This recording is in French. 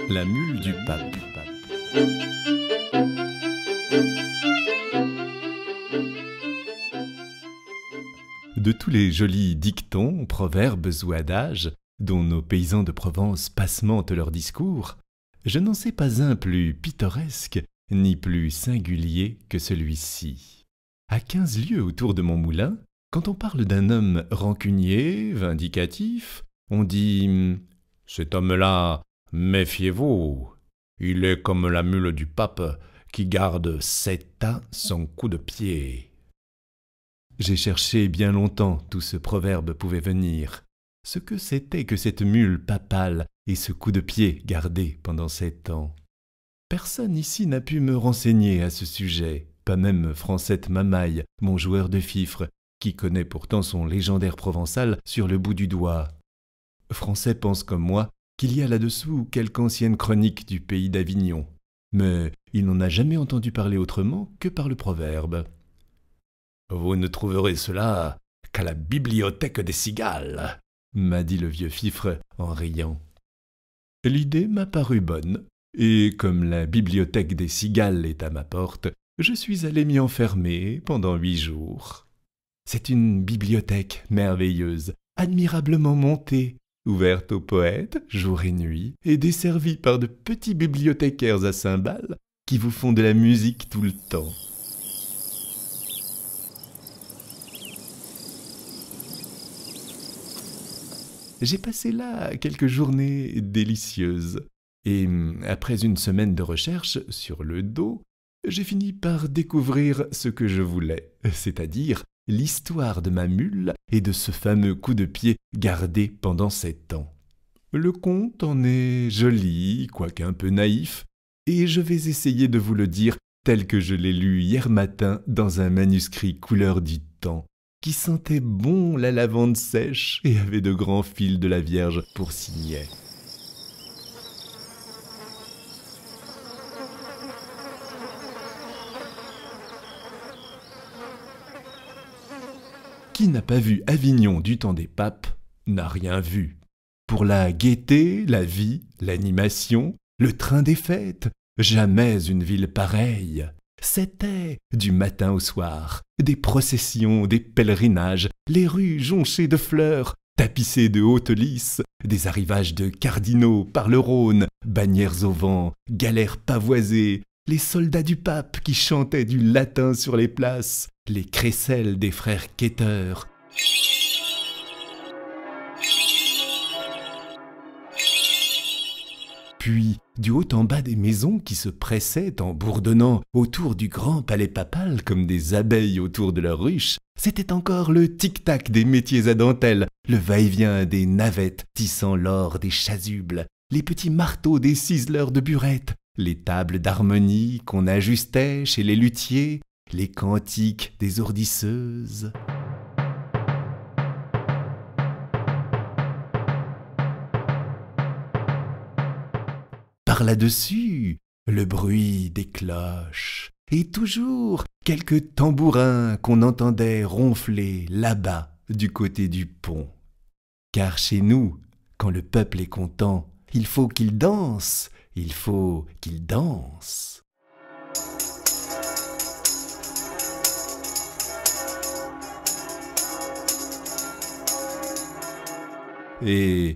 La mule du pape. De tous les jolis dictons, proverbes ou adages dont nos paysans de Provence passementent leurs discours, je n'en sais pas un plus pittoresque ni plus singulier que celui-ci. À 15 lieues autour de mon moulin, quand on parle d'un homme rancunier, vindicatif, on dit « Cet homme-là, méfiez-vous, il est comme la mule du pape qui garde 7 ans son coup de pied. » J'ai cherché bien longtemps d'où ce proverbe pouvait venir, ce que c'était que cette mule papale et ce coup de pied gardé pendant 7 ans. Personne ici n'a pu me renseigner à ce sujet, pas même Francette Mamaille, mon joueur de fifre, qui connaît pourtant son légendaire provençal sur le bout du doigt. Francet pense comme moi qu'il y a là-dessous quelque ancienne chronique du pays d'Avignon, mais il n'en a jamais entendu parler autrement que par le proverbe. « Vous ne trouverez cela qu'à la bibliothèque des cigales », m'a dit le vieux fifre en riant. L'idée m'a paru bonne, et comme la bibliothèque des cigales est à ma porte, je suis allé m'y enfermer pendant 8 jours. C'est une bibliothèque merveilleuse, admirablement montée, ouverte aux poètes jour et nuit, et desservie par de petits bibliothécaires à cymbales qui vous font de la musique tout le temps. J'ai passé là quelques journées délicieuses, et après une semaine de recherche sur le dos, j'ai fini par découvrir ce que je voulais, c'est-à-dire l'histoire de ma mule et de ce fameux coup de pied gardé pendant 7 ans. Le conte en est joli, quoique un peu naïf, et je vais essayer de vous le dire tel que je l'ai lu hier matin dans un manuscrit couleur du temps, qui sentait bon la lavande sèche et avait de grands fils de la Vierge pour signet. Qui n'a pas vu Avignon du temps des papes n'a rien vu. Pour la gaieté, la vie, l'animation, le train des fêtes, jamais une ville pareille. C'était, du matin au soir, des processions, des pèlerinages, les rues jonchées de fleurs, tapissées de hautes lys, des arrivages de cardinaux par le Rhône, bannières au vent, galères pavoisées, les soldats du pape qui chantaient du latin sur les places, les crécelles des frères quêteurs. Puis, du haut en bas des maisons qui se pressaient en bourdonnant autour du grand palais papal comme des abeilles autour de leur ruche, c'était encore le tic-tac des métiers à dentelle, le va-et-vient des navettes tissant l'or des chasubles, les petits marteaux des ciseleurs de burettes, les tables d'harmonie qu'on ajustait chez les luthiers, les cantiques des ourdisseuses. Par là-dessus, le bruit des cloches, et toujours quelques tambourins qu'on entendait ronfler là-bas du côté du pont. Car chez nous, quand le peuple est content, il faut qu'il danse, il faut qu'il danse. Et